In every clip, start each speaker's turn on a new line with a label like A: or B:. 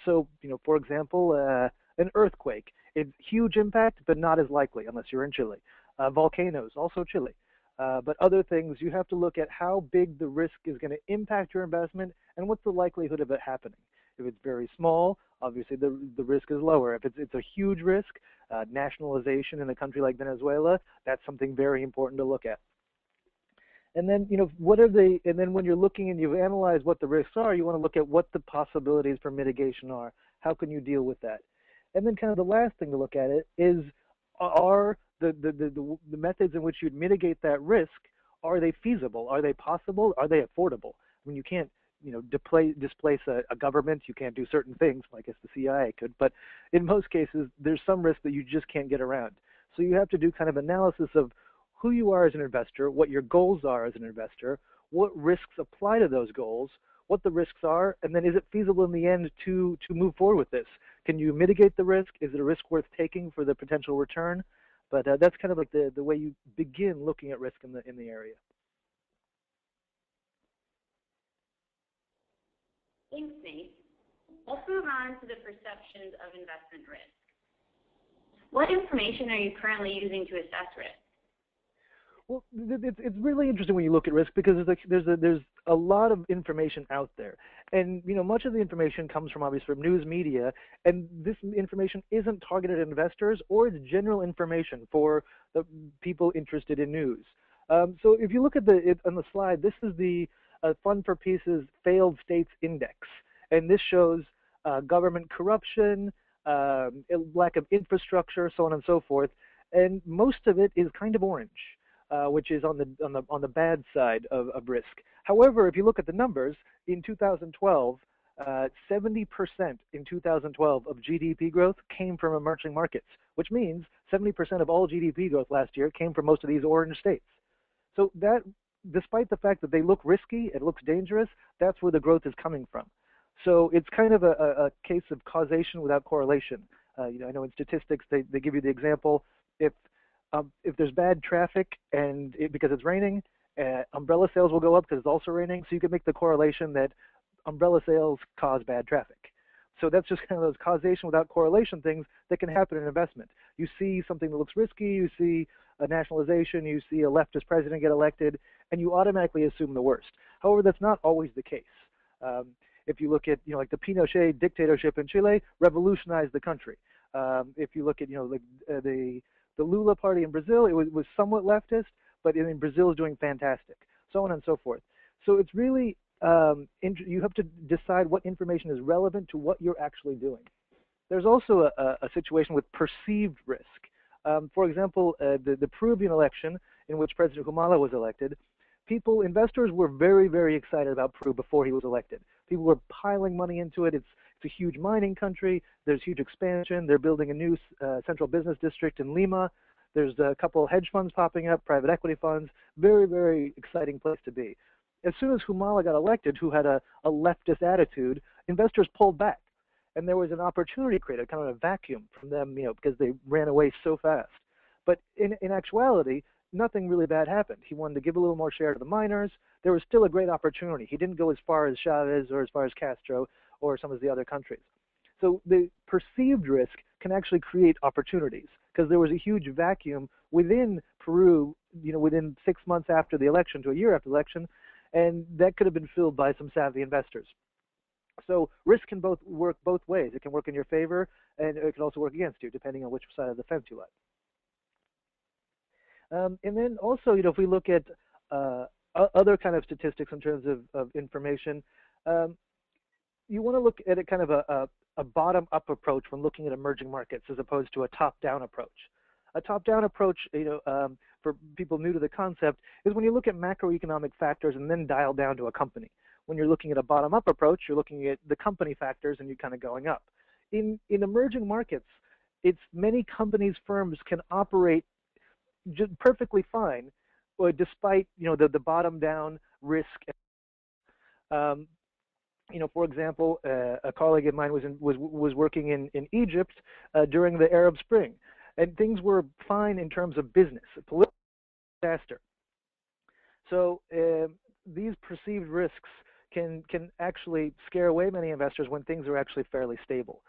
A: So, for example, an earthquake, it's huge impact, but not as likely unless you're in Chile. Volcanoes, also Chile. But other things, you have to look at how big the risk is going to impact your investment and what's the likelihood of it happening. If it's very small, obviously the risk is lower. If it's a huge risk, nationalization in a country like Venezuela, that's something very important to look at. And then, what are they, and then when you're looking and you've analyzed what the risks are, you want to look at what the possibilities for mitigation are. How can you deal with that? And then kind of the last thing to look at it is, are the methods in which you'd mitigate that risk, are they feasible? Are they possible? Are they affordable? I mean, you can't, displace a government. You can't do certain things, like I guess the CIA could, but in most cases, there's some risk that you just can't get around. So you have to do kind of analysis of who you are as an investor, what your goals are as an investor, what risks apply to those goals, what the risks are, and then is it feasible in the end to move forward with this? Can you mitigate the risk? Is it a risk worth taking for the potential return? But that's kind of like the way you begin looking at risk in the area.
B: Thanks, Nate. Let's move on to the perceptions of investment risk. What information are you currently using to assess risk?
A: Well, it's really interesting when you look at risk because there's a lot of information out there, and much of the information comes from obviously from news media, and this information isn't targeted at investors, or it's general information for the people interested in news. So if you look at on the slide, this is the Fund for Peace's Failed States Index, and this shows government corruption, lack of infrastructure, so on and so forth, and most of it is kind of orange. Which is on the bad side of risk. However, if you look at the numbers, in 2012, 70% in 2012 of GDP growth came from emerging markets, which means 70% of all GDP growth last year came from most of these orange states. So that, despite the fact that they look risky, it looks dangerous, that's where the growth is coming from. So it's kind of a case of causation without correlation. I know in statistics they give you the example, if there's bad traffic and because it's raining, umbrella sales will go up because it's also raining. So you can make the correlation that umbrella sales cause bad traffic. So that's just kind of those causation without correlation things that can happen in investment. You see something that looks risky, you see a nationalization, you see a leftist president get elected, and you automatically assume the worst. However, that's not always the case. If you look at, like the Pinochet dictatorship in Chile, revolutionized the country. If you look at, the Lula party in Brazil, it was somewhat leftist, but in Brazil is doing fantastic, so on and so forth. So it's really, you have to decide what information is relevant to what you're actually doing. There's also a situation with perceived risk. For example, the Peruvian election in which President Humala was elected, investors were very, very excited about Peru before he was elected. People were piling money into it. It's a huge mining country. There's huge expansion. They're building a new central business district in Lima. There's a couple of hedge funds popping up, private equity funds. Very, very exciting place to be. As soon as Humala got elected, who had a leftist attitude, investors pulled back. And there was an opportunity created, kind of a vacuum from them, because they ran away so fast. But in actuality, nothing really bad happened. He wanted to give a little more share to the miners. There was still a great opportunity. He didn't go as far as Chavez or as far as Castro or some of the other countries. So the perceived risk can actually create opportunities because there was a huge vacuum within Peru, within 6 months after the election to a year after the election, and that could have been filled by some savvy investors. So risk can work both ways. It can work in your favor, and it can also work against you, depending on which side of the fence you like. And then also, if we look at other kind of statistics in terms of information, you want to look at it kind of a bottom-up approach when looking at emerging markets as opposed to a top-down approach. A top-down approach, for people new to the concept, is when you look at macroeconomic factors and then dial down to a company. When you're looking at a bottom-up approach, you're looking at the company factors and you're kind of going up. In emerging markets, it's many companies, firms can operate just perfectly fine, despite the bottom-down risk. For example, a colleague of mine was working in Egypt during the Arab Spring, and things were fine in terms of business, a political disaster. So these perceived risks can actually scare away many investors when things are actually fairly stable.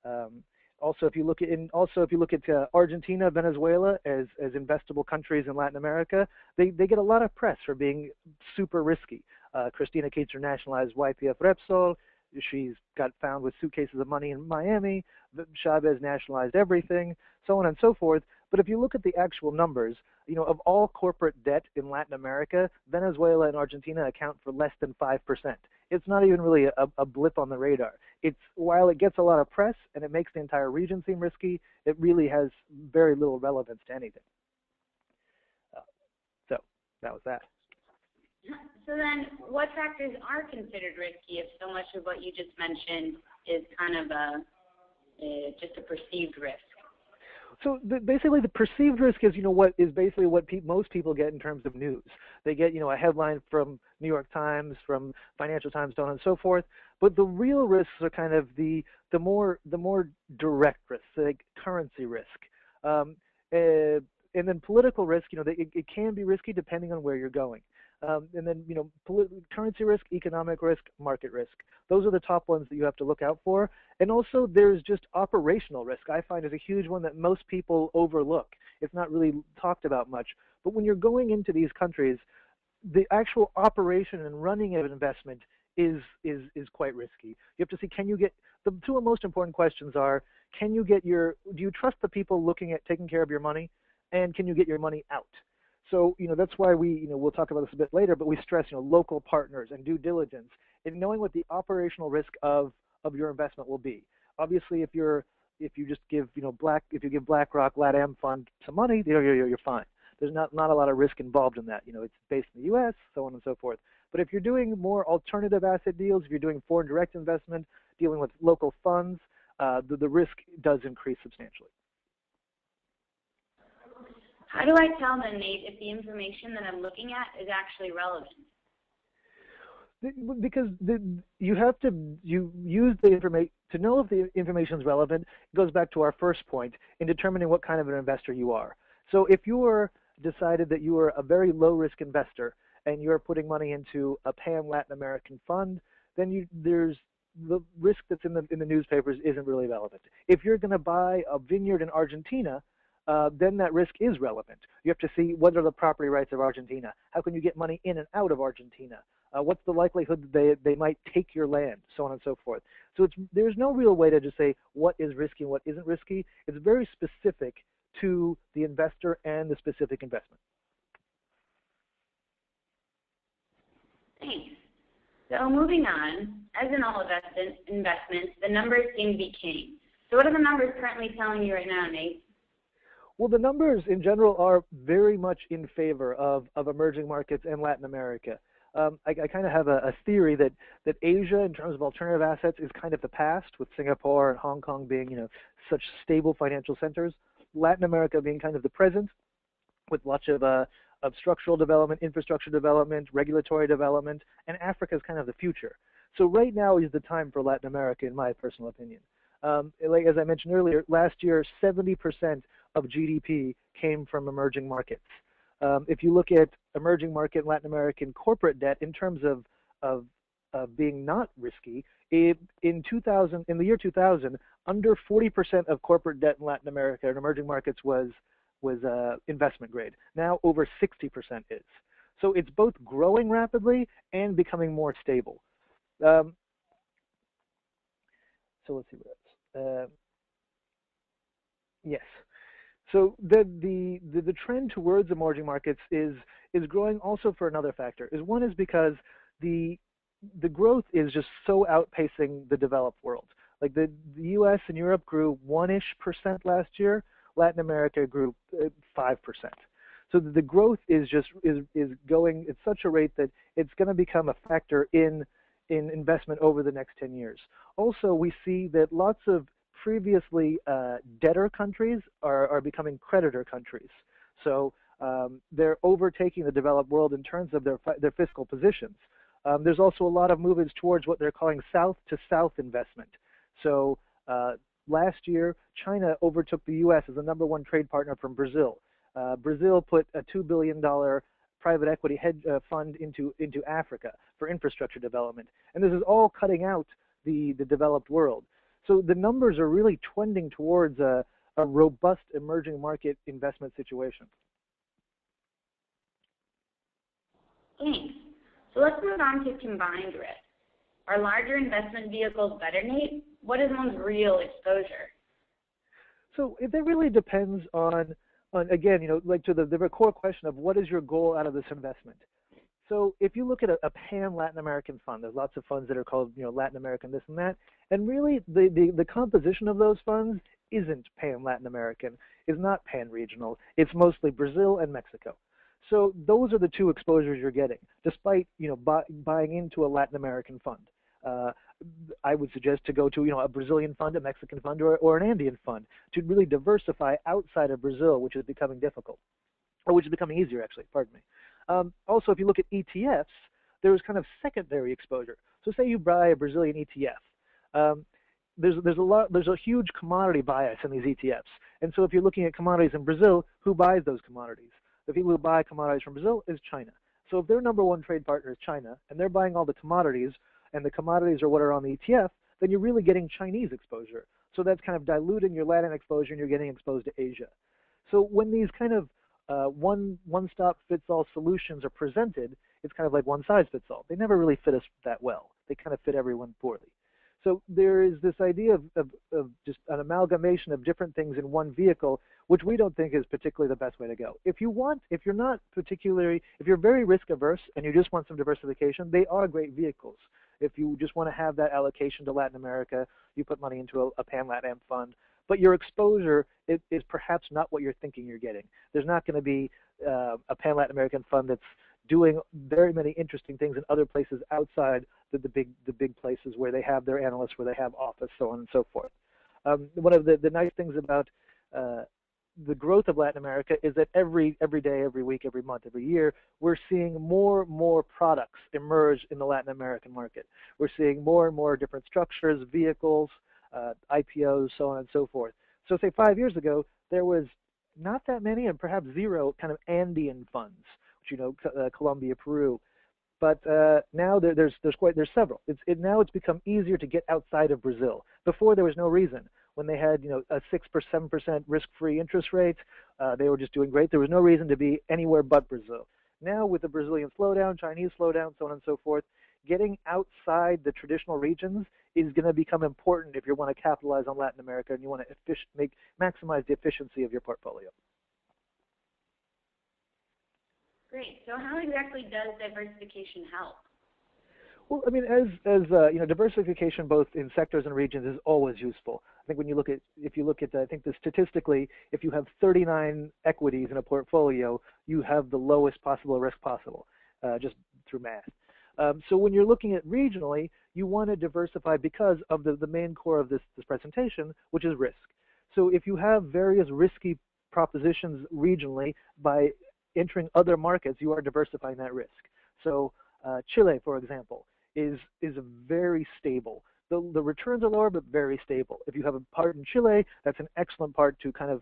A: Um, Also, if you look at Argentina, Venezuela as investable countries in Latin America, they get a lot of press for being super risky. Cristina Kirchner nationalized YPF Repsol. She's got found with suitcases of money in Miami. Chavez nationalized everything, so on and so forth. But if you look at the actual numbers, of all corporate debt in Latin America, Venezuela and Argentina account for less than 5%. It's not even really a blip on the radar. While it gets a lot of press and it makes the entire region seem risky, it really has very little relevance to anything. So that was that.
B: So then, what factors are considered risky if so much of what you just mentioned is kind of just a perceived risk?
A: So basically, the perceived risk is, basically what most people get in terms of news. They get, a headline from New York Times, from Financial Times, so on and so forth. But the real risks are kind of the more direct risks, like currency risk, and then political risk. It can be risky depending on where you're going. And then, currency risk, economic risk, market risk. Those are the top ones that you have to look out for. And also, there's just operational risk. I find is a huge one that most people overlook. It's not really talked about much. But when you're going into these countries, the actual operation and running of an investment is quite risky. You have to see, the two most important questions are, do you trust the people looking at taking care of your money? And can you get your money out? So, that's why we'll talk about this a bit later, but we stress, local partners and due diligence in knowing what the operational risk of your investment will be. Obviously, if you just give, if you give BlackRock, LatAm Fund some money, you're fine. There's not a lot of risk involved in that. It's based in the U.S., so on and so forth. But if you're doing more alternative asset deals, if you're doing foreign direct investment, dealing with local funds, the risk does increase substantially.
B: How do I tell then, Nate, if the information that I'm looking at is actually relevant?
A: Because you use the information to know if the information is relevant. It goes back to our first point in determining what kind of an investor you are. So if you are decided that you are a very low risk investor and you're putting money into a pan Latin American fund, then there's the risk that's in the newspapers isn't really relevant. If you're going to buy a vineyard in Argentina, then that risk is relevant. You have to see what are the property rights of Argentina. How can you get money in and out of Argentina? What's the likelihood that they might take your land, so on and so forth. So there's no real way to just say what is risky and what isn't risky. It's very specific to the investor and the specific investment.
B: Thanks. So moving on, as in all investments, the numbers seem to be king. So what are the numbers currently telling you right now, Nate?
A: Well, the numbers in general are very much in favor of emerging markets and Latin America. I kind of have a theory that Asia, in terms of alternative assets, is kind of the past, with Singapore and Hong Kong being, such stable financial centers. Latin America being kind of the present, with lots of structural development, infrastructure development, regulatory development, and Africa is kind of the future. So right now is the time for Latin America, in my personal opinion. Like as I mentioned earlier, last year 70% of GDP came from emerging markets. If you look at emerging market Latin American corporate debt in terms of being not risky, in the year 2000, under 40% of corporate debt in Latin America and emerging markets was investment grade. Now over 60% is. So it's both growing rapidly and becoming more stable. So let's see what else. Yes. So the trend towards emerging markets is growing also for another factor. One is because the growth is just so outpacing the developed world. Like the U.S. and Europe grew 1-ish% last year. Latin America grew 5%. So the growth is going at such a rate that it's going to become a factor in investment over the next 10 years. Also, we see that lots of previously debtor countries are becoming creditor countries. So they're overtaking the developed world in terms of their fiscal positions. There's also a lot of movements towards what they're calling South-to-South investment. So last year, China overtook the U.S. as the #1 trade partner from Brazil. Brazil put a $2 billion private equity hedge fund into Africa for infrastructure development. And this is all cutting out the developed world. So the numbers are really trending towards a robust emerging market investment situation.
B: Thanks. So let's move on to combined risk. Are larger investment vehicles better, Nate? What is one's real exposure?
A: So it really depends on again, like to the core question of what is your goal out of this investment. So if you look at a pan-Latin American fund, there's lots of funds that are called Latin American this and that, and really the composition of those funds isn't pan-Latin American, is not pan-regional. It's mostly Brazil and Mexico. So those are the two exposures you're getting, despite buying into a Latin American fund. I would suggest to go to a Brazilian fund, a Mexican fund, or an Andean fund to really diversify outside of Brazil, which is becoming difficult, or which is becoming easier actually. Pardon me. Also, if you look at ETFs, there's kind of secondary exposure. So say you buy a Brazilian ETF. There's a huge commodity bias in these ETFs, and so if you're looking at commodities in Brazil, who buys those commodities? The people who buy commodities from Brazil is China. So if their number one trade partner is China, and they're buying all the commodities, and the commodities are what are on the ETF, then you're really getting Chinese exposure. So that's kind of diluting your Latin exposure, and you're getting exposed to Asia. So when these kind of one-stop-fits-all solutions are presented, it's kind of like one-size-fits-all. They never really fit us that well. They kind of fit everyone poorly. So there is this idea of just an amalgamation of different things in one vehicle, which we don't think is particularly the best way to go. If you're very risk averse and you just want some diversification, they are great vehicles. If you just want to have that allocation to Latin America, you put money into a pan-LatAm fund, but your exposure is perhaps not what you're thinking you're getting. There's not going to be a pan-Latin American fund that's doing very many interesting things in other places outside the big places where they have their analysts, where they have office, so on and so forth. One of the nice things about the growth of Latin America is that every day, every week, every month, every year, we're seeing more and more products emerge in the Latin American market. We're seeing more and more different structures, vehicles, IPOs, so on and so forth. So say 5 years ago, there was not that many and perhaps zero kind of Andean funds, which Colombia, Peru. But now there's several. Now it's become easier to get outside of Brazil. Before there was no reason. When they had a 6%, 7% risk-free interest rate, they were just doing great. There was no reason to be anywhere but Brazil. Now with the Brazilian slowdown, Chinese slowdown, so on and so forth, getting outside the traditional regions is going to become important if you want to capitalize on Latin America and you want to maximize the efficiency of your portfolio.
B: Great. So how exactly does diversification help?
A: Well, I mean, as diversification both in sectors and regions is always useful. I think when you look at, I think statistically, if you have 39 equities in a portfolio, you have the lowest possible risk possible, just through math. So when you're looking at regionally, you want to diversify because of the main core of this presentation, which is risk. So if you have various risky propositions regionally, by entering other markets, you are diversifying that risk. So Chile, for example, is very stable. The returns are lower, but very stable. If you have a part in Chile, that's an excellent part to kind of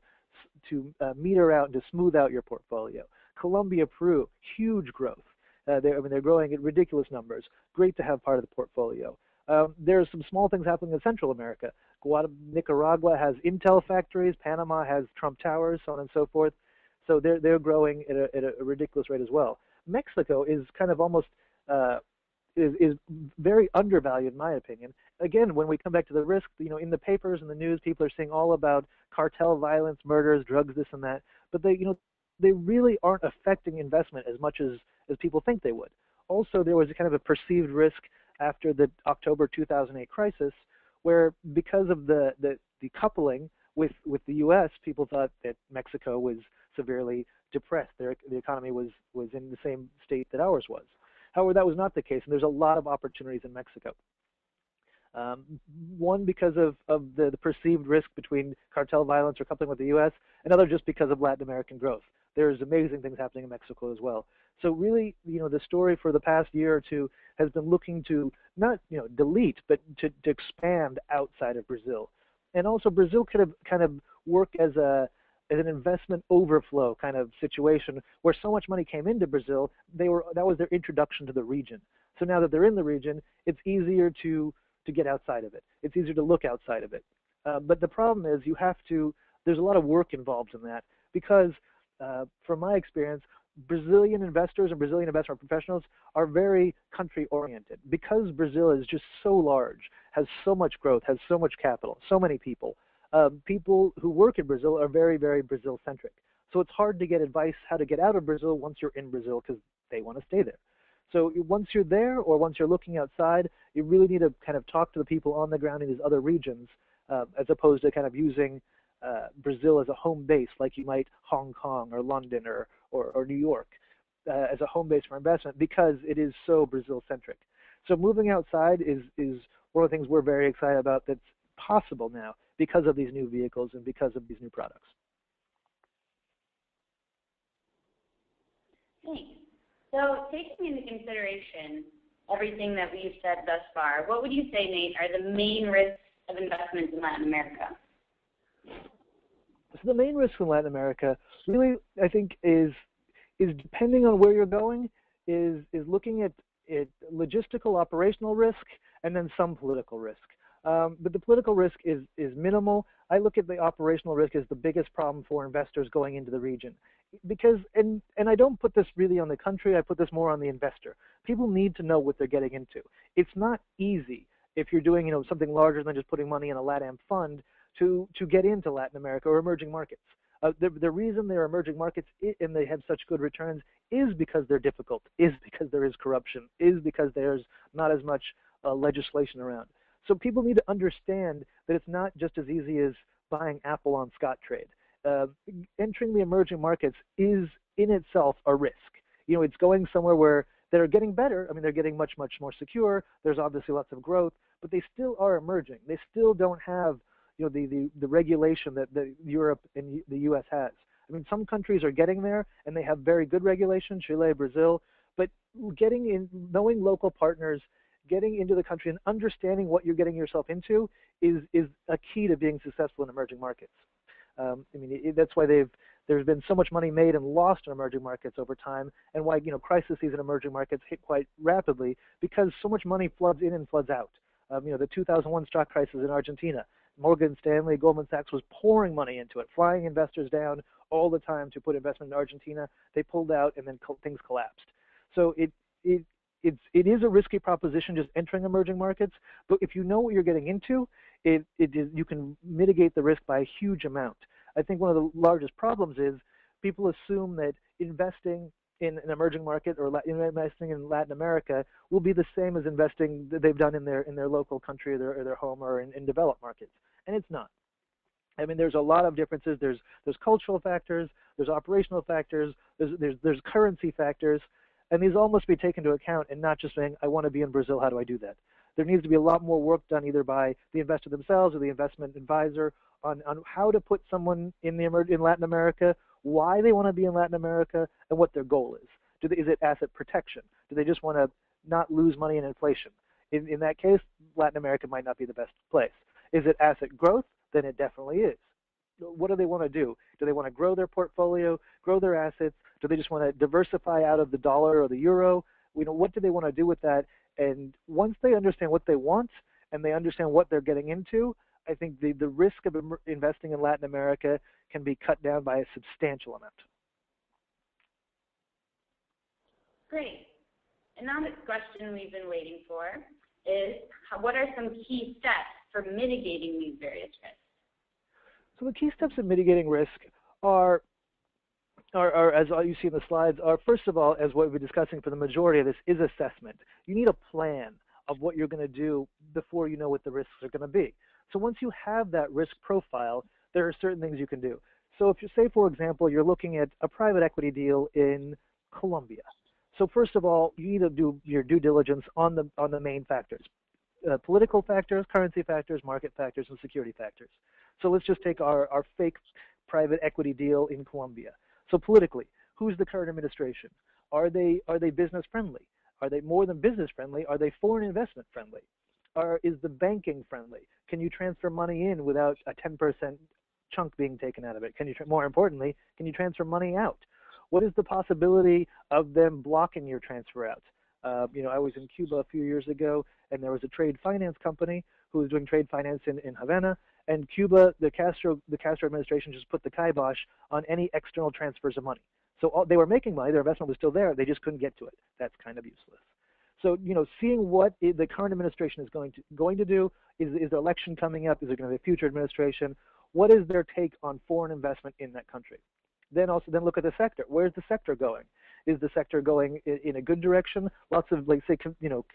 A: meter out and to smooth out your portfolio. Colombia, Peru, huge growth. They're growing at ridiculous numbers. Great to have part of the portfolio. There's some small things happening in Central America. Nicaragua has Intel factories. Panama has Trump Towers, so on and so forth. So they're growing at a ridiculous rate as well. Mexico is kind of almost is very undervalued in my opinion. Again, when we come back to the risk, in the papers and the news, people are saying all about cartel violence, murders, drugs, this and that, but they really aren't affecting investment as much as people think they would. Also, there was a kind of a perceived risk after the October 2008 crisis, where because of the coupling with the U.S., people thought that Mexico was severely depressed. The economy was in the same state that ours was. However, that was not the case, and there's a lot of opportunities in Mexico. One, because of the perceived risk between cartel violence or coupling with the U.S., another just because of Latin American growth. There's amazing things happening in Mexico as well. So really, the story for the past year or two has been looking to not, delete, but to expand outside of Brazil. And also Brazil could have kind of work as a as an investment overflow kind of situation where so much money came into Brazil, that was their introduction to the region. So now that they're in the region, it's easier to get outside of it. It's easier to look outside of it. But the problem is there's a lot of work involved in that because from my experience, Brazilian investors and Brazilian investment professionals are very country oriented because Brazil is just so large, has so much growth, has so much capital, so many people. People who work in Brazil are very, very Brazil centric. So it's hard to get advice how to get out of Brazil once you're in Brazil because they want to stay there. So once you're there or once you're looking outside, you really need to kind of talk to the people on the ground in these other regions as opposed to kind of using Brazil as a home base like you might Hong Kong or London or New York as a home base for investment because it is so Brazil centric. So moving outside is one of the things we're very excited about that's possible now because of these new vehicles and because of these new products.
B: Thanks. So taking into consideration everything that we've said thus far, what would you say, Nate, are the main risks of investments in Latin America?
A: So the main risk in Latin America really, I think, is depending on where you're going, is looking at logistical operational risk and then some political risk. But the political risk is minimal. I look at the operational risk as the biggest problem for investors going into the region. Because, and I don't put this really on the country, I put this more on the investor. People need to know what they're getting into. It's not easy if you're doing something larger than just putting money in a LATAM fund to get into Latin America or emerging markets. The reason they're emerging markets and they have such good returns is because they're difficult, is because there is corruption, is because there's not as much legislation around. So people need to understand that it's not just as easy as buying Apple on Scottrade. Entering the emerging markets is in itself a risk. It's going somewhere where they're getting better. I mean, they're getting much, much more secure. There's obviously lots of growth, but they still are emerging. They still don't have the regulation that Europe and the U.S. has. I mean, some countries are getting there, and they have very good regulation, Chile, Brazil, but getting in, knowing local partners, getting into the country and understanding what you're getting yourself into is a key to being successful in emerging markets. I mean, that's why there's been so much money made and lost in emerging markets over time, and why crises in emerging markets hit quite rapidly because so much money floods in and floods out. The 2001 stock crisis in Argentina, Morgan Stanley, Goldman Sachs was pouring money into it, flying investors down all the time to put investment in Argentina. They pulled out, and then things collapsed. So it is a risky proposition just entering emerging markets, but if you know what you're getting into, you can mitigate the risk by a huge amount. I think one of the largest problems is people assume that investing in an emerging market or investing in Latin America will be the same as investing that they've done in their local country or their home or in developed markets, and it's not. I mean, there's a lot of differences. There's cultural factors, there's operational factors, there's currency factors, and these all must be taken into account and not just saying, I want to be in Brazil, how do I do that? There needs to be a lot more work done either by the investor themselves or the investment advisor on how to put someone in Latin America, why they want to be in Latin America, and what their goal is. Is it asset protection? Do they just want to not lose money in inflation? In that case, Latin America might not be the best place. Is it asset growth? Then it definitely is. What do they want to do? Do they want to grow their portfolio, grow their assets? Do they just want to diversify out of the dollar or the euro? What do they want to do with that? And once they understand what they want and they understand what they're getting into, I think the risk of investing in Latin America can be cut down by a substantial amount.
B: Great. And now the question we've been waiting for is, what are some key steps for mitigating these various risks?
A: So the key steps in mitigating risk are as you see in the slides, are first of all, as what we're discussing for the majority of this, is assessment. You need a plan of what you're going to do before you know what the risks are going to be. So once you have that risk profile, there are certain things you can do. So if you say, for example, you're looking at a private equity deal in Colombia. So first of all, you need to do your due diligence on the main factors. Political factors, currency factors, market factors, and security factors. So let's just take our fake private equity deal in Colombia. So politically, who's the current administration? Are they business friendly? Are they more than business friendly? Are they foreign investment friendly? Is the banking friendly? Can you transfer money in without a 10% chunk being taken out of it? Can you, more importantly, can you transfer money out? What is the possibility of them blocking your transfer out? I was in Cuba a few years ago, and there was a trade finance company who was doing trade finance in Havana, and Cuba, the Castro administration just put the kibosh on any external transfers of money. So they were making money, their investment was still there, they just couldn't get to it. That's kind of useless. So, seeing what the current administration is going to do, is the election coming up? Is there going to be a future administration? What is their take on foreign investment in that country? Then look at the sector. Where's the sector going? Is the sector going in a good direction? Lots of, like, say,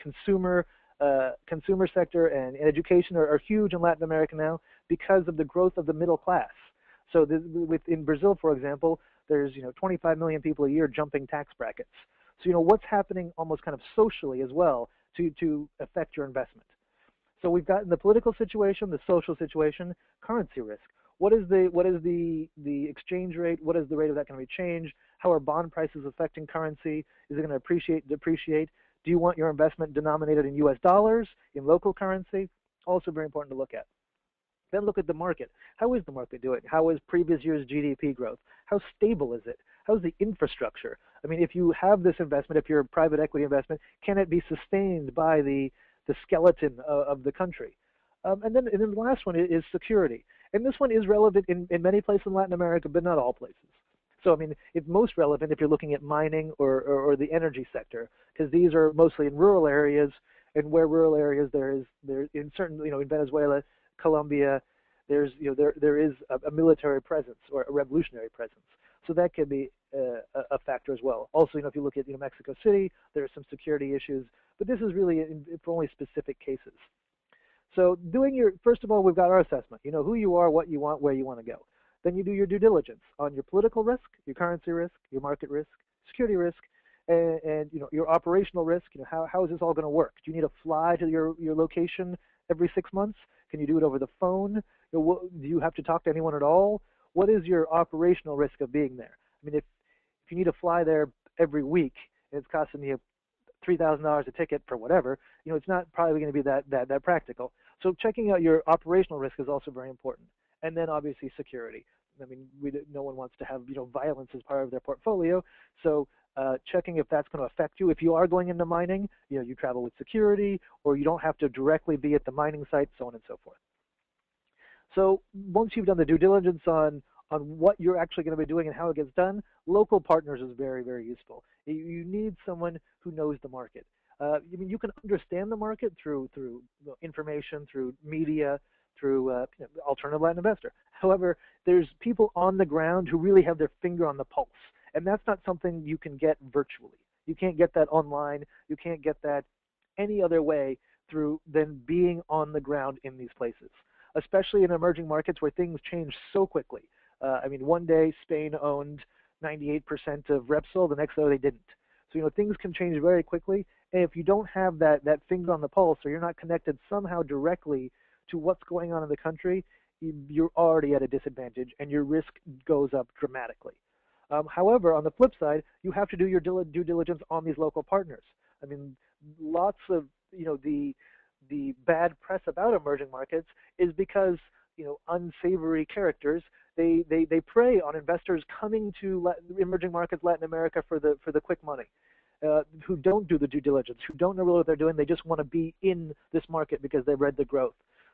A: consumer sector and education are huge in Latin America now because of the growth of the middle class. So in Brazil, for example, there's 25 million people a year jumping tax brackets. So what's happening almost kind of socially as well to affect your investment. So we've got the political situation, the social situation, currency risk. What is the exchange rate? What is the rate of that going to be changed? How are bond prices affecting currency? Is it going to appreciate, depreciate? Do you want your investment denominated in U.S. dollars, in local currency? Also very important to look at. Then look at the market. How is the market doing? How is previous year's GDP growth? How stable is it? How's the infrastructure? I mean, if you have this investment, if you're a private equity investment, can it be sustained by the skeleton of the country? And then the last one is security. And this one is relevant in many places in Latin America, but not all places. So, I mean, it's most relevant if you're looking at mining or the energy sector, because these are mostly in rural areas, and where rural areas there in certain, in Venezuela, Colombia, there is a military presence or a revolutionary presence. So that can be a factor as well. Also, if you look at Mexico City, there are some security issues, but this is really for only specific cases. So first of all, we've got our assessment. You know who you are, what you want, where you want to go. Then you do your due diligence on your political risk, your currency risk, your market risk, security risk, and your operational risk. How is this all going to work? Do you need to fly to your location every 6 months? Can you do it over the phone? Do you have to talk to anyone at all? What is your operational risk of being there? I mean, if you need to fly there every week and it's costing you $3,000 a ticket for whatever, it's not probably going to be that practical. So checking out your operational risk is also very important. And then obviously security. I mean, no one wants to have violence as part of their portfolio. So checking if that's going to affect you. If you are going into mining, you travel with security, or you don't have to directly be at the mining site, so on and so forth. So once you've done the due diligence on what you're actually going to be doing and how it gets done, local partners is very, very useful. You need someone who knows the market. You can understand the market through information, through media, through Alternative Latin Investor. However, there's people on the ground who really have their finger on the pulse, and that's not something you can get virtually. You can't get that online. You can't get that any other way than being on the ground in these places, especially in emerging markets where things change so quickly. One day Spain owned 98% of Repsol, the next day they didn't. So, things can change very quickly, and if you don't have that finger on the pulse, or you're not connected somehow directly to what's going on in the country, you're already at a disadvantage, and your risk goes up dramatically. However, on the flip side, you have to do your due diligence on these local partners. I mean, lots of the bad press about emerging markets is because unsavory characters they prey on investors coming to emerging markets, Latin America, for the quick money, who don't do the due diligence, who don't know really what they're doing. They just want to be in this market because they've read the growth.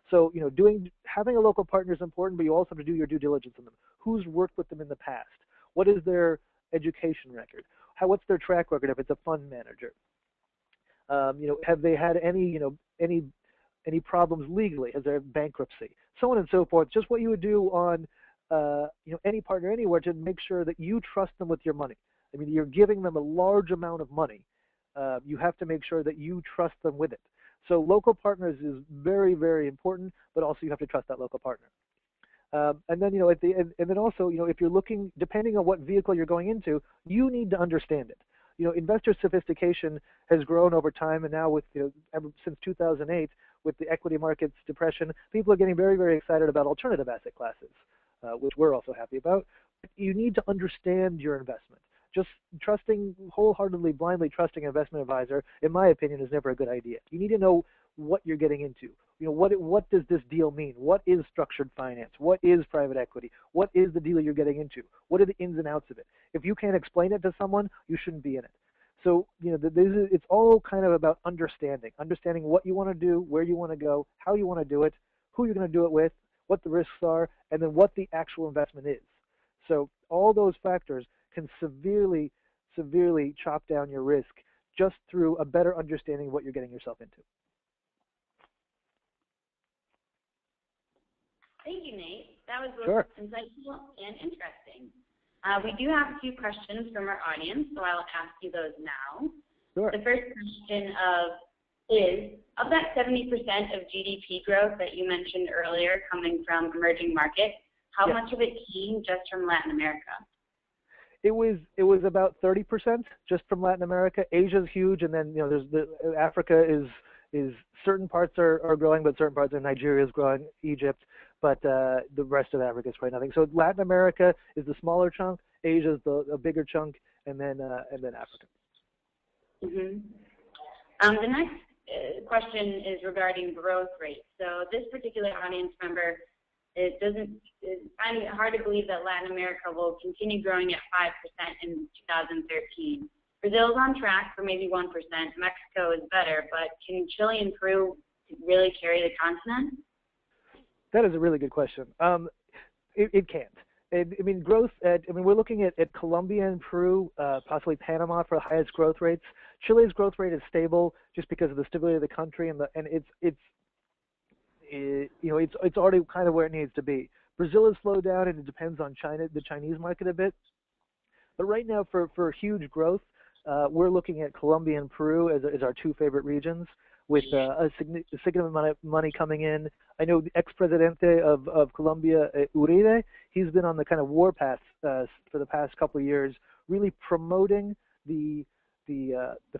A: So having a local partner is important, but you also have to do your due diligence on them. Who's worked with them in the past? What is their education record? What's their track record if it's a fund manager? Have they had any problems legally? Has there been bankruptcy? So on and so forth. Just what you would do on any partner anywhere to make sure that you trust them with your money. I mean, you're giving them a large amount of money. You have to make sure that you trust them with it. So local partners is very, very important, but also you have to trust that local partner. And then and then also if you're looking, depending on what vehicle you're going into, you need to understand it. Investor sophistication has grown over time, and now with ever since 2008, with the equity markets depression, people are getting very, very excited about alternative asset classes, which we're also happy about. You need to understand your investment. Just wholeheartedly, blindly trusting an investment advisor, in my opinion, is never a good idea. You need to know what you're getting into. What does this deal mean? What is structured finance? What is private equity? What is the deal you're getting into? What are the ins and outs of it? If you can't explain it to someone, you shouldn't be in it. So, it's all kind of about understanding what you want to do, where you want to go, how you want to do it, who you're going to do it with, what the risks are, and then what the actual investment is. So all those factors can severely, severely chop down your risk just through a better understanding of what you're getting yourself into.
B: Thank you, Nate. That was both
A: Sure.
B: insightful and interesting. We do have a few questions from our audience, so I'll ask you those now.
A: Sure.
B: The first question is, of that 70% of GDP growth that you mentioned earlier coming from emerging markets, how much of it came just from Latin America?
A: It was about 30% just from Latin America. Asia's huge, and then Africa is certain parts are growing, but certain parts of Nigeria is growing, Egypt, but the rest of Africa is probably nothing. So Latin America is the smaller chunk, Asia is a bigger chunk, and then Africa.
B: Mm-hmm. The next question is regarding growth rates. So this particular audience member, finding it hard to believe that Latin America will continue growing at 5% in 2013. Brazil's on track for maybe 1%. Mexico is better, but can Chile and Peru really carry the continent?
A: That is a really good question. It can't. We're looking at Colombia and Peru, possibly Panama for the highest growth rates. Chile's growth rate is stable just because of the stability of the country, and it's already kind of where it needs to be. Brazil has slowed down, and it depends on the Chinese market a bit. But right now, for huge growth, we're looking at Colombia and Peru as our two favorite regions, with a significant amount of money coming in. I know the ex-presidente of Colombia, Uribe, he's been on the kind of warpath for the past couple of years, really promoting the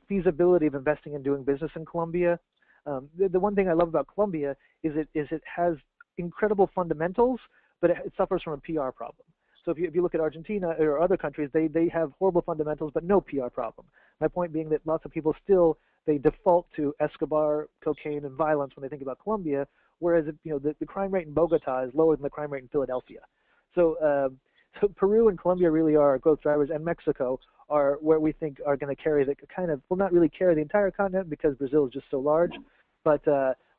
A: feasibility of investing and doing business in Colombia. The one thing I love about Colombia is it has incredible fundamentals, but it suffers from a PR problem. So if you look at Argentina or other countries, they have horrible fundamentals but no PR problem. My point being that lots of people still, they default to Escobar, cocaine, and violence when they think about Colombia, whereas the crime rate in Bogota is lower than the crime rate in Philadelphia. So Peru and Colombia really are our growth drivers, and Mexico are where we think are going to carry not really carry the entire continent because Brazil is just so large, but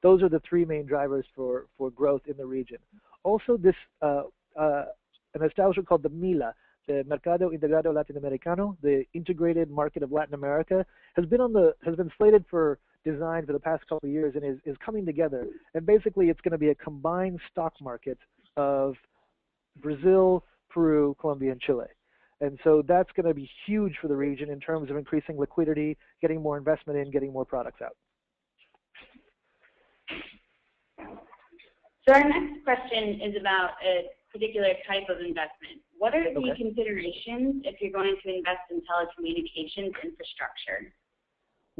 A: those are the three main drivers for growth in the region. Also, an establishment called the MILA, the Mercado Integrado Latinoamericano, the Integrated Market of Latin America, has been slated for design for the past couple of years and is coming together. And basically, it's going to be a combined stock market of Brazil, Peru, Colombia, and Chile. And so that's going to be huge for the region in terms of increasing liquidity, getting more investment in, getting more products out.
B: So our next question is about a particular type of investment. What are the considerations if you're going to invest in telecommunications infrastructure?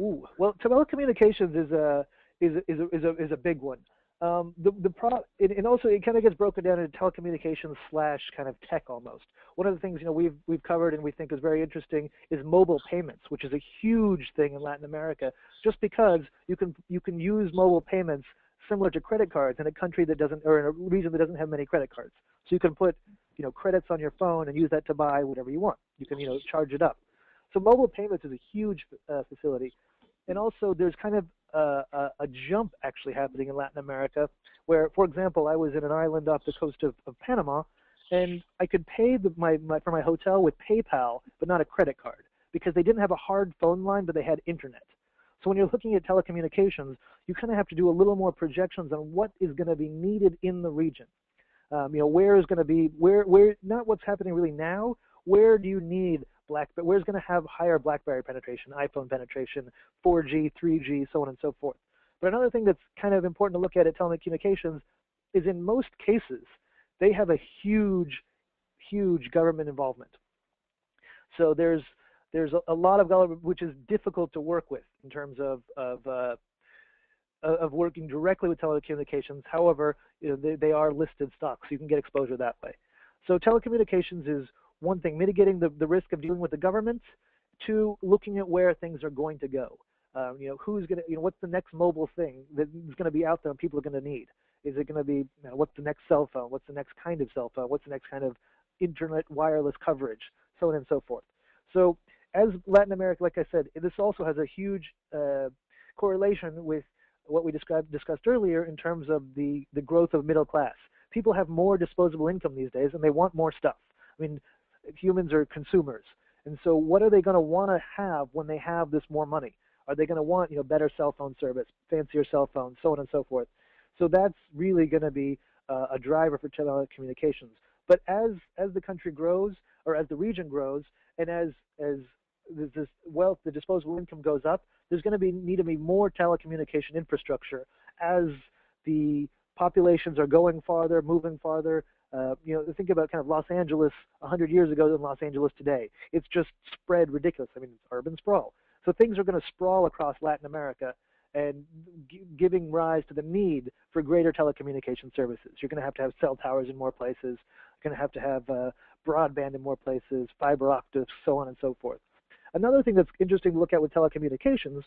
A: Ooh, well, telecommunications is a big one. And also it kind of gets broken down into telecommunications / kind of tech almost. One of the things we've covered and we think is very interesting is mobile payments, which is a huge thing in Latin America, just because you can use mobile payments similar to credit cards in a country that doesn't, or in a region that doesn't have many credit cards. So you can put credits on your phone and use that to buy whatever you want. You can charge it up. So mobile payments is a huge facility. And also there's kind of a jump actually happening in Latin America where, for example, I was in an island off the coast of Panama, and I could pay for my hotel with PayPal, but not a credit card, because they didn't have a hard phone line, but they had internet. So when you're looking at telecommunications, you kind of have to do a little more projections on what is going to be needed in the region. Where is going to be, where not what's happening really now, where do you need where's going to have higher BlackBerry penetration, iPhone penetration, 4G, 3G, so on and so forth. But another thing that's kind of important to look at telecommunications is in most cases, they have a huge, huge government involvement. So there's a lot of government which is difficult to work with in terms of working directly with telecommunications. However, they are listed stocks, so you can get exposure that way. So telecommunications is one thing, mitigating the risk of dealing with the government, to looking at where things are going to go. Who's going to, what's the next mobile thing that is going to be out there and people are going to need? Is it going to be, what's the next cell phone? What's the next kind of cell phone? What's the next kind of internet wireless coverage? So on and so forth. So as Latin America, like I said, this also has a huge correlation with what we discussed earlier in terms of the growth of middle class. People have more disposable income these days, and they want more stuff. I mean, humans are consumers. And so what are they going to want to have when they have this more money? Are they going to want, better cell phone service, fancier cell phones, so on and so forth? So that's really going to be a driver for telecommunications. But as the country grows, or as the region grows, and as this wealth, the disposable income goes up, there's going to need to be more telecommunication infrastructure as the populations are going farther, moving farther. Think about kind of Los Angeles 100 years ago than Los Angeles today. It's just spread ridiculous. I mean, it's urban sprawl. So things are going to sprawl across Latin America and giving rise to the need for greater telecommunication services. You're going to have cell towers in more places. You're going to have broadband in more places, fiber optics, so on and so forth. Another thing that's interesting to look at with telecommunications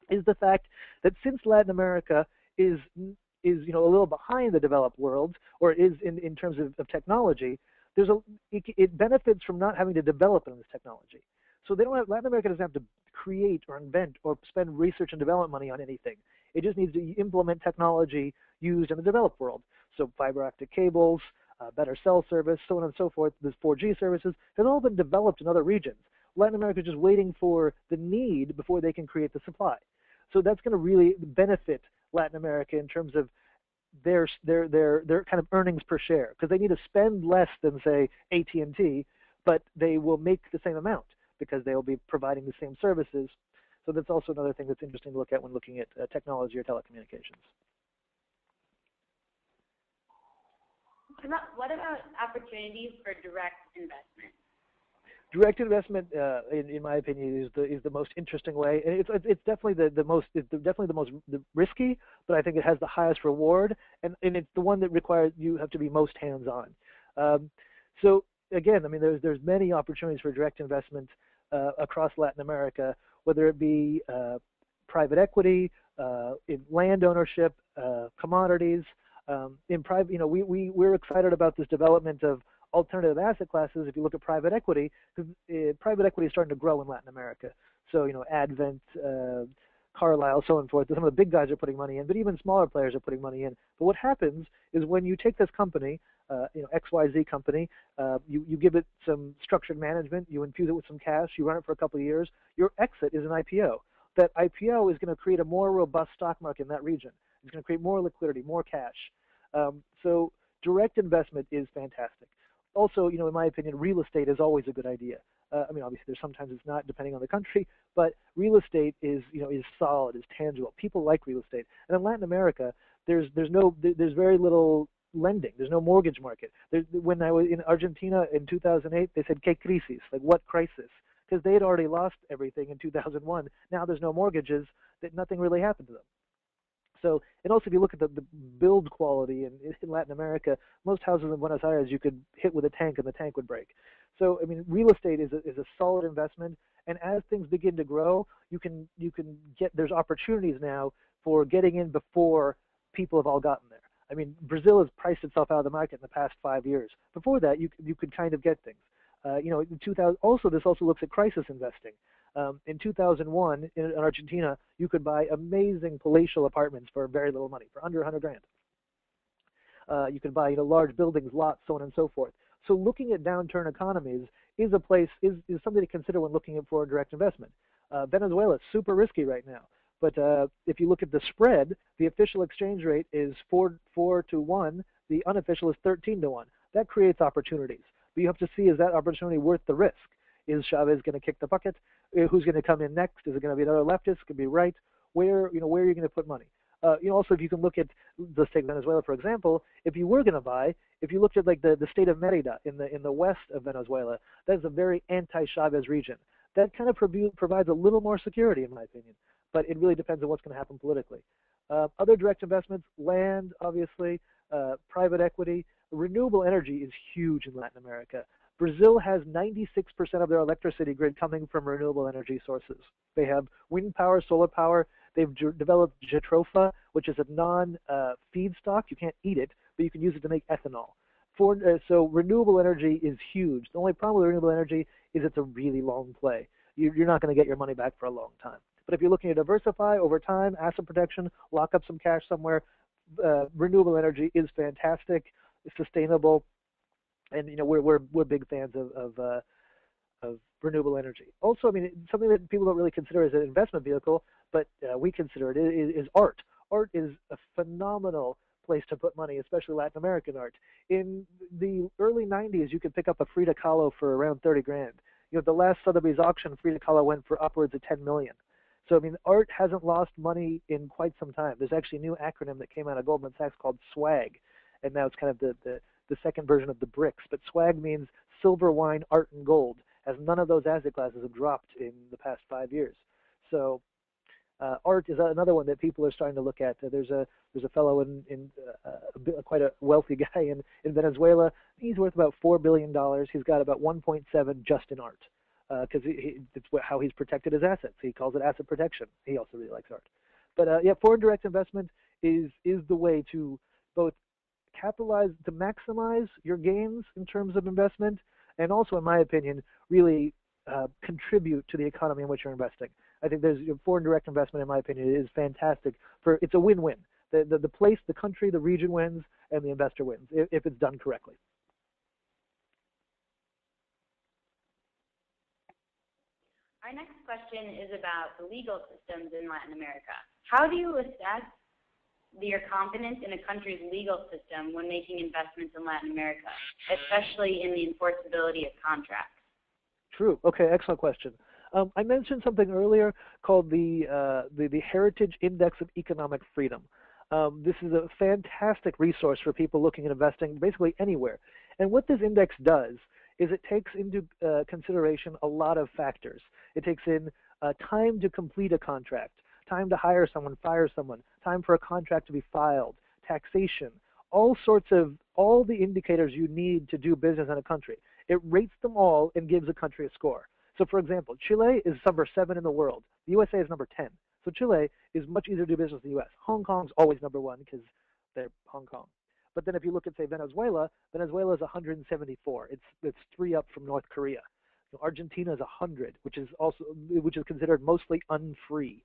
A: is the fact that since Latin America is a little behind the developed world, or is in terms of technology, it benefits from not having to develop in this technology. So Latin America doesn't have to create or invent or spend research and development money on anything. It just needs to implement technology used in the developed world. So fiber optic cables, better cell service, so on and so forth. There's 4G services has all been developed in other regions. Latin America is just waiting for the need before they can create the supply. So that's going to really benefit Latin America in terms of their kind of earnings per share, because they need to spend less than, say, AT&T, but they will make the same amount because they will be providing the same services. So that's also another thing that's interesting to look at when looking at technology or telecommunications.
B: What about opportunities for direct investment?
A: Direct investment, in my opinion, is the most interesting way. And it's definitely the most risky, but I think it has the highest reward, and it's the one that requires you have to be most hands-on. So again, I mean, there's many opportunities for direct investment across Latin America, whether it be private equity, in land ownership, commodities. In private, we're excited about this development of alternative asset classes. If you look at private equity, because private equity is starting to grow in Latin America. So Advent, Carlyle, so on and forth. Some of the big guys are putting money in, but even smaller players are putting money in. But what happens is when you take this company, XYZ company, you give it some structured management, you infuse it with some cash, you run it for a couple of years, your exit is an IPO. That IPO is going to create a more robust stock market in that region. It's going to create more liquidity, more cash. So direct investment is fantastic. Also, in my opinion, real estate is always a good idea. I mean, obviously, sometimes it's not, depending on the country, but real estate is solid, is tangible. People like real estate. And in Latin America, there's very little lending. There's no mortgage market. When I was in Argentina in 2008, they said, "¿Qué crisis?" Like, what crisis? Because they had already lost everything in 2001. Now there's no mortgages. That nothing really happened to them. So, and also if you look at the build quality in Latin America, most houses in Buenos Aires you could hit with a tank and the tank would break. So, I mean, real estate is a solid investment, and as things begin to grow, there's opportunities now for getting in before people have all gotten there. I mean, Brazil has priced itself out of the market in the past 5 years. Before that, you could kind of get things. In 2000, this also looks at crisis investing. In 2001, in Argentina, you could buy amazing palatial apartments for very little money, for under 100 grand. You could buy large buildings, lots, so on and so forth. So looking at downturn economies is something to consider when looking for direct investment. Venezuela is super risky right now, but if you look at the spread, the official exchange rate is 4 to 1. The unofficial is 13 to 1. That creates opportunities. But you have to see, is that opportunity worth the risk? Is Chavez going to kick the bucket? Who's going to come in next? Is it going to be another leftist? Could be right. Where are you going to put money? Also, if you can look at, let's take Venezuela for example. If you were going to buy, if you looked at like the state of Mérida in the west of Venezuela, that's a very anti-Chavez region. That kind of provides a little more security, in my opinion. But it really depends on what's going to happen politically. Other direct investments, land, obviously, private equity, renewable energy is huge in Latin America. Brazil has 96% of their electricity grid coming from renewable energy sources. They have wind power, solar power. They've developed jatropha, which is a non-feedstock. You can't eat it, but you can use it to make ethanol. So renewable energy is huge. The only problem with renewable energy is it's a really long play. You're not going to get your money back for a long time. But if you're looking to diversify over time, asset protection, lock up some cash somewhere, renewable energy is fantastic, sustainable, and we're big fans of renewable energy. Also, I mean, something that people don't really consider as an investment vehicle, but we consider it is art. Art is a phenomenal place to put money, especially Latin American art. In the early 90s, you could pick up a Frida Kahlo for around 30 grand. The last Sotheby's auction, Frida Kahlo went for upwards of 10 million. So, I mean, art hasn't lost money in quite some time. There's actually a new acronym that came out of Goldman Sachs called SWAG, and now it's kind of the second version of the BRICS. But SWAG means silver, wine, art, and gold, as none of those asset classes have dropped in the past 5 years. So art is another one that people are starting to look at. There's a fellow quite a wealthy guy in Venezuela. He's worth about $4 billion. He's got about 1.7 just in art, because it's how he's protected his assets. He calls it asset protection. He also really likes art. But yeah, foreign direct investment is the way to both capitalize, to maximize your gains in terms of investment, and also, in my opinion, really contribute to the economy in which you're investing. I think there's foreign direct investment, in my opinion, is fantastic. It's a win-win. The place, the country, the region wins, and the investor wins if it's done correctly.
B: Our next question is about the legal systems in Latin America. How do you assess your confidence in a country's legal system when making investments in Latin America, especially in the enforceability of contracts?
A: True. Okay, excellent question. I mentioned something earlier called the Heritage Index of Economic Freedom. This is a fantastic resource for people looking at investing basically anywhere. And what this index does is it takes into consideration a lot of factors. It takes in time to complete a contract, time to hire someone, fire someone, time for a contract to be filed, taxation, all the indicators you need to do business in a country. It rates them all and gives a country a score. So, for example, Chile is number 7 in the world. The USA is number 10. So Chile is much easier to do business than the US. Hong Kong's always number 1 because they're Hong Kong. But then if you look at, say, Venezuela is 174. It's 3 up from North Korea. Argentina is 100, which is considered mostly unfree.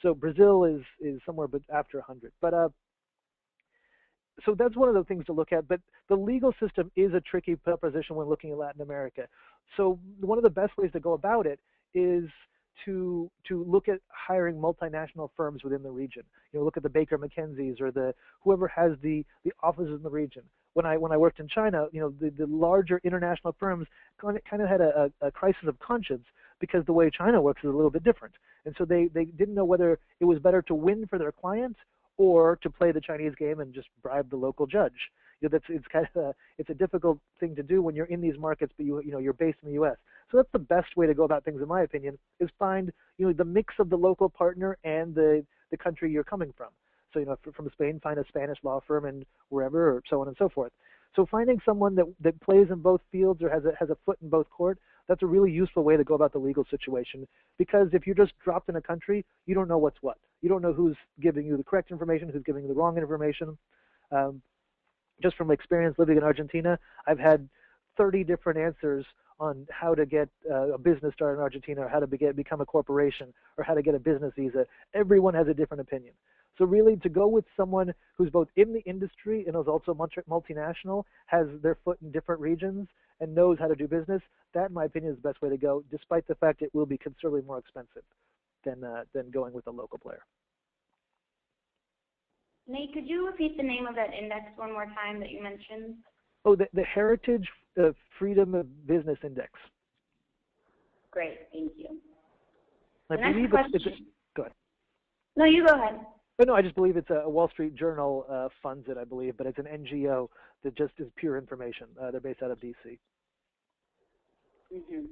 A: So Brazil is somewhere after 100. But so that's one of the things to look at. But the legal system is a tricky proposition when looking at Latin America. So one of the best ways to go about it is to look at hiring multinational firms within the region. Look at the Baker McKenzie's or whoever has the offices in the region. When I worked in China, the larger international firms kind of had a crisis of conscience because the way China works is a little bit different. And so they didn't know whether it was better to win for their clients or to play the Chinese game and just bribe the local judge. It's a difficult thing to do when you're in these markets, but you're based in the U.S. So that's the best way to go about things, in my opinion, is find the mix of the local partner and the country you're coming from. So from Spain, find a Spanish law firm and wherever, or so on and so forth. So finding someone that plays in both fields or has a foot in both court, that's a really useful way to go about the legal situation. Because if you're just dropped in a country, you don't know what's what. You don't know who's giving you the correct information, who's giving you the wrong information. Just from experience living in Argentina, I've had 30 different answers on how to get a business started in Argentina, or how to become a corporation, or how to get a business visa. Everyone has a different opinion. So really, to go with someone who's both in the industry and is also multinational, has their foot in different regions, and knows how to do business, that, in my opinion, is the best way to go, despite the fact it will be considerably more expensive than going with a local player.
B: Nate, could you repeat the name of that index one more time that you mentioned?
A: Oh, the Heritage Freedom of Business Index.
B: Great, thank you.
A: I believe it's go ahead.
B: No, you go ahead.
A: But no, I just believe it's a Wall Street Journal funds it, I believe, but it's an NGO that just is pure information. They're based out of D.C.
B: Mm-hmm.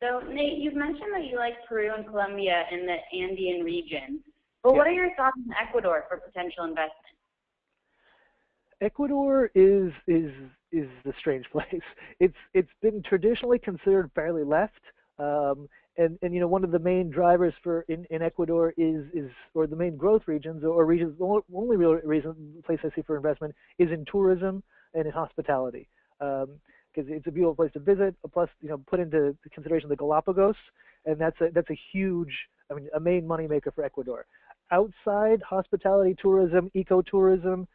B: So, Nate, you've mentioned that you like Peru and Colombia in the Andean region. But what are your thoughts on Ecuador for potential investment?
A: Ecuador is the strange place. It's been traditionally considered fairly left, and one of the main drivers for in Ecuador is or the main growth regions or regions, the only real reason place I see for investment is in tourism and in hospitality, because it's a beautiful place to visit. Plus, put into consideration the Galapagos, and that's a huge, I mean, a main moneymaker for Ecuador. Outside hospitality, tourism, ecotourism,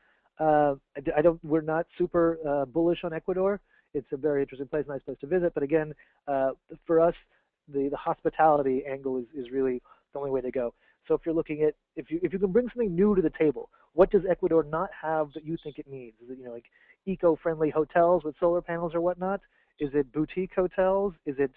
A: we're not super bullish on Ecuador. It's a very interesting place, nice place to visit. But again, for us, the hospitality angle is really the only way to go. So if you're looking at, if you can bring something new to the table, what does Ecuador not have that you think it needs? Is it, like eco-friendly hotels with solar panels or whatnot? Is it boutique hotels? Is it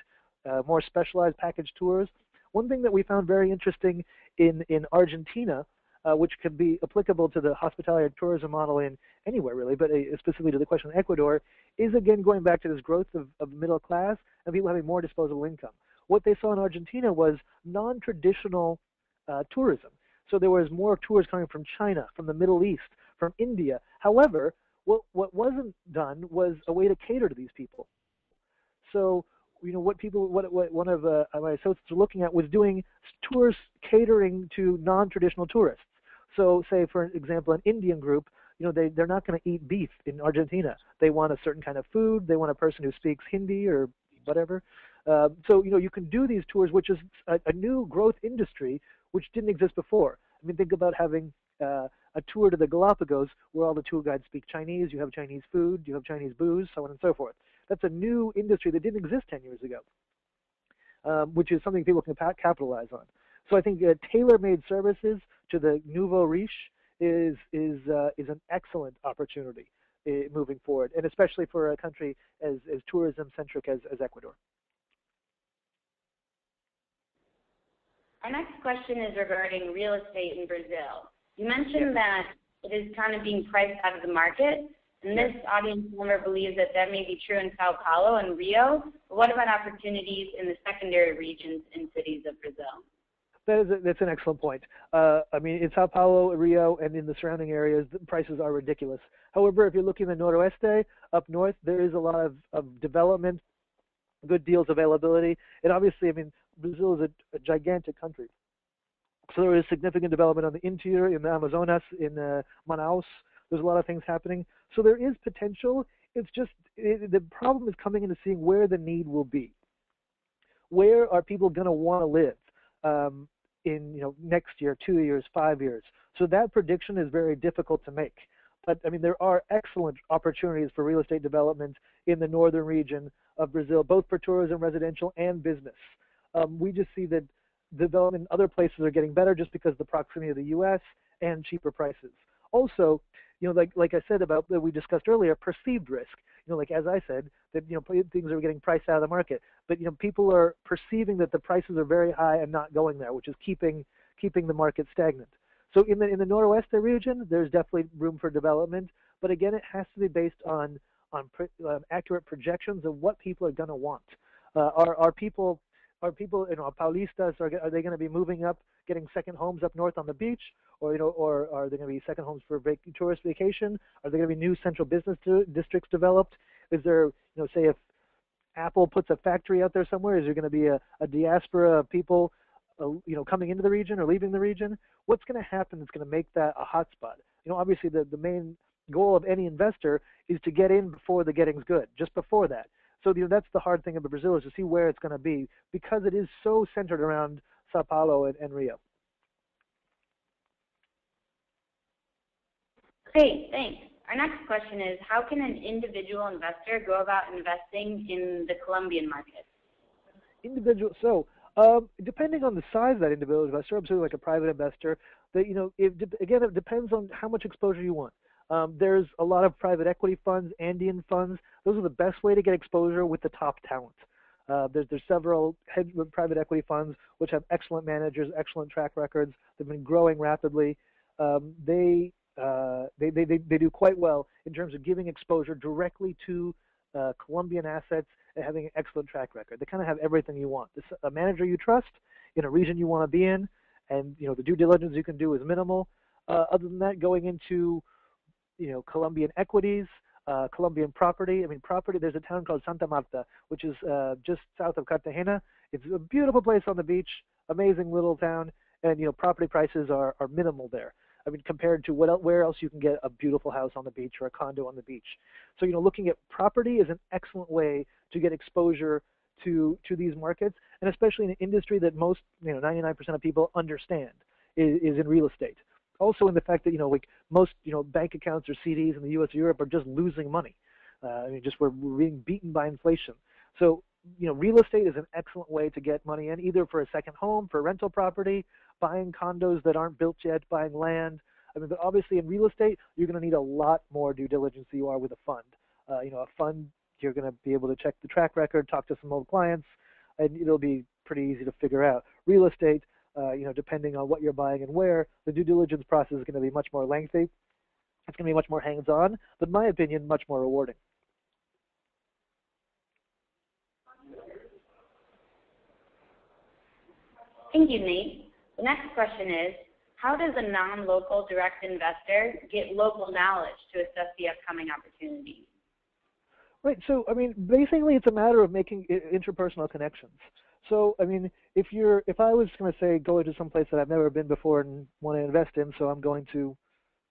A: more specialized package tours? One thing that we found very interesting in Argentina, which could be applicable to the hospitality or tourism model in anywhere really, but specifically to the question of Ecuador, is again going back to this growth of middle class and people having more disposable income. What they saw in Argentina was non-traditional tourism. So there was more tours coming from China, from the Middle East, from India. However, what wasn't done was a way to cater to these people. So what one of my associates were looking at was doing tours catering to non-traditional tourists. So say, for example, an Indian group, they're not going to eat beef in Argentina. They want a certain kind of food. They want a person who speaks Hindi or whatever. So you can do these tours, which is a new growth industry which didn't exist before. I mean, think about having a tour to the Galapagos where all the tour guides speak Chinese. You have Chinese food. You have Chinese booze, so on and so forth. That's a new industry that didn't exist 10 years ago, which is something people can capitalize on. So I think tailor-made services to the nouveau riche is an excellent opportunity moving forward, and especially for a country as tourism-centric as Ecuador.
B: Our next question is regarding real estate in Brazil. You mentioned that it is kind of being priced out of the market. And this audience member believes that may be true in Sao Paulo and Rio. But what about opportunities in the secondary regions and cities of Brazil?
A: That's an excellent point. I mean, in Sao Paulo, Rio, and in the surrounding areas, the prices are ridiculous. However, if you're looking at Noroeste, up north, there is a lot of development, good deals availability. And obviously, I mean, Brazil is a gigantic country. So there is significant development on the interior, in the Amazonas, in Manaus. There's a lot of things happening. So there is potential. It's just the problem is coming into seeing where the need will be. Where are people going to want to live in next year, 2 years, 5 years? So that prediction is very difficult to make. But I mean, there are excellent opportunities for real estate development in the northern region of Brazil, both for tourism, residential, and business. We just see that development in other places are getting better just because of the proximity of the U.S. and cheaper prices. Also, like I said about that we discussed earlier, perceived risk. Like as I said, that things are getting priced out of the market, but people are perceiving that the prices are very high and not going there, which is keeping the market stagnant. So in the Noroeste region, there's definitely room for development, but again, it has to be based on accurate projections of what people are going to want. Are people Paulistas, are they going to be moving up, getting second homes up north on the beach, or are they going to be second homes for tourist vacation? Are there going to be new central business districts developed? Is there, say if Apple puts a factory out there somewhere, is there going to be a diaspora of people, coming into the region or leaving the region? What's going to happen that's going to make that a hotspot? Obviously the main goal of any investor is to get in before the getting's good, just before that. So that's the hard thing about Brazil, is to see where it's going to be, because it is so centered around Sao Paulo and Rio.
B: Great, thanks. Our next question is, how can an individual investor go about investing in the Colombian market?
A: Depending on the size of that individual investor, absolutely like a private investor, it depends on how much exposure you want. There's a lot of private equity funds, Andean funds. Those are the best way to get exposure with the top talent. There's several private equity funds which have excellent managers, excellent track records. They've been growing rapidly. They do quite well in terms of giving exposure directly to Colombian assets and having an excellent track record. They kind of have everything you want. A manager you trust in a region you want to be in, and the due diligence you can do is minimal. Other than that, going into Colombian equities, Colombian property. I mean, property. There's a town called Santa Marta, which is just south of Cartagena. It's a beautiful place on the beach, amazing little town, and property prices are minimal there. I mean, compared to where else you can get a beautiful house on the beach or a condo on the beach. So looking at property is an excellent way to get exposure to these markets, and especially in an industry that most 99% of people understand is in real estate. Also in the fact that like most bank accounts or CDs in the U.S. or Europe are just losing money. I mean, just we're being beaten by inflation. So real estate is an excellent way to get money in, either for a second home, for rental property, buying condos that aren't built yet, buying land. I mean, but obviously in real estate, you're going to need a lot more due diligence than you are with a fund. A fund, you're going to be able to check the track record, talk to some old clients, and it'll be pretty easy to figure out. Real estate, depending on what you're buying and where, the due diligence process is going to be much more lengthy. It's going to be much more hands-on, but in my opinion, much more rewarding.
B: Thank you, Nate. The next question is, how does a non-local direct investor get local knowledge to assess the upcoming opportunities?
A: Right. So, I mean, basically, it's a matter of making interpersonal connections. So, I mean, if I was going to say go to some place that I've never been before and want to invest in, so I'm going to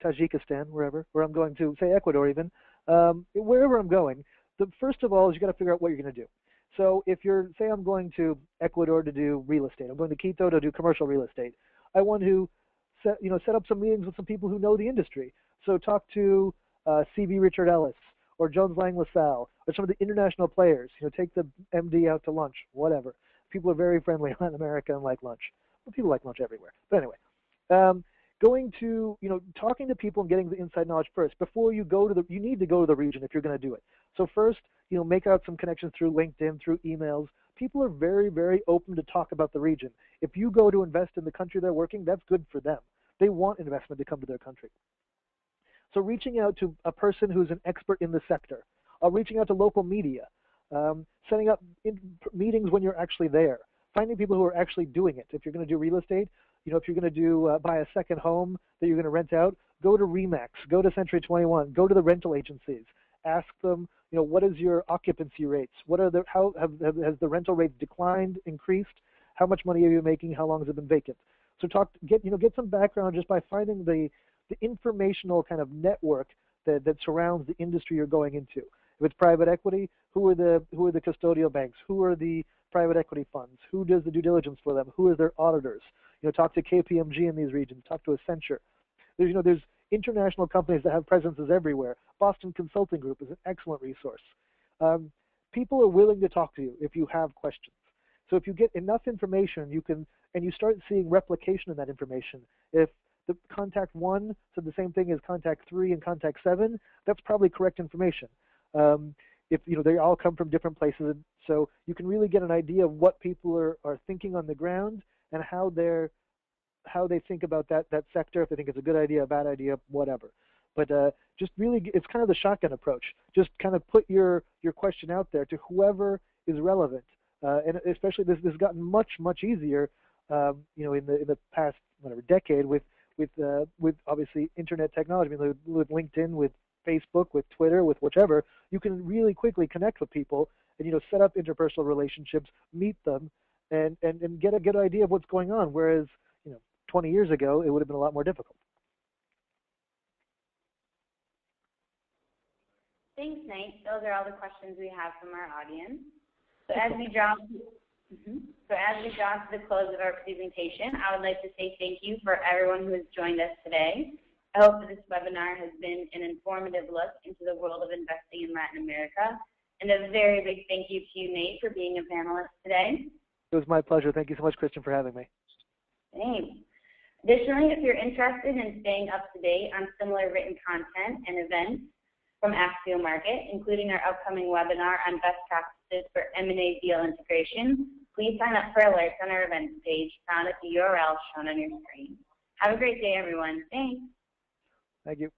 A: Tajikistan, wherever, or I'm going to, say, Ecuador even, wherever I'm going, first of all is you got to figure out what you're going to do. So if say I'm going to Ecuador to do real estate, I'm going to Quito to do commercial real estate, I want to set up some meetings with some people who know the industry. So talk to C.B. Richard Ellis or Jones Lang LaSalle or some of the international players. Take the MD out to lunch, whatever. People are very friendly in Latin America and like lunch. Well, people like lunch everywhere. But anyway, going to, talking to people and getting the inside knowledge first. Before you go to you need to go to the region if you're going to do it. So first, make out some connections through LinkedIn, through emails. People are very, very open to talk about the region. If you go to invest in the country they're working, that's good for them. They want investment to come to their country. So reaching out to a person who's an expert in the sector, reaching out to local media, setting up meetings when you're actually there, finding people who are actually doing it. If you're going to do real estate, if you're going to do buy a second home that you're going to rent out, go to Remax, go to Century 21, go to the rental agencies, ask them, what is your occupancy rates? What are has the rental rates declined, increased? How much money are you making? How long has it been vacant? So get some background just by finding the informational kind of network that surrounds the industry you're going into. If it's private equity, who are the custodial banks? Who are the private equity funds? Who does the due diligence for them? Who are their auditors? Talk to KPMG in these regions. Talk to Accenture. There's international companies that have presences everywhere. Boston Consulting Group is an excellent resource. People are willing to talk to you if you have questions. So if you get enough information, and you start seeing replication of that information. If the contact 1 said the same thing as contact 3 and contact 7, that's probably correct information. If they all come from different places, so you can really get an idea of what people are thinking on the ground and how they think about that sector, if they think it's a good idea, a bad idea, whatever. But just really, it's kind of the shotgun approach. Just kind of put your question out there to whoever is relevant, and especially this has gotten much easier, in the past decade with obviously internet technology. I mean, with LinkedIn, with Facebook, with Twitter, with whichever, you can really quickly connect with people and set up interpersonal relationships, meet them, and get a good idea of what's going on. Whereas 20 years ago, it would have been a lot more difficult.
B: Thanks, Nate. Those are all the questions we have from our audience. So as we draw to the close of our presentation, I would like to say thank you for everyone who has joined us today. I hope that this webinar has been an informative look into the world of investing in Latin America. And a very big thank you to you, Nate, for being a panelist today.
A: It was my pleasure. Thank you so much, Christian, for having me.
B: Thanks. Additionally, if you're interested in staying up to date on similar written content and events from Axial Market, including our upcoming webinar on best practices for M&A deal integration, please sign up for alerts on our events page found at the URL shown on your screen. Have a great day, everyone. Thanks.
A: Thank you.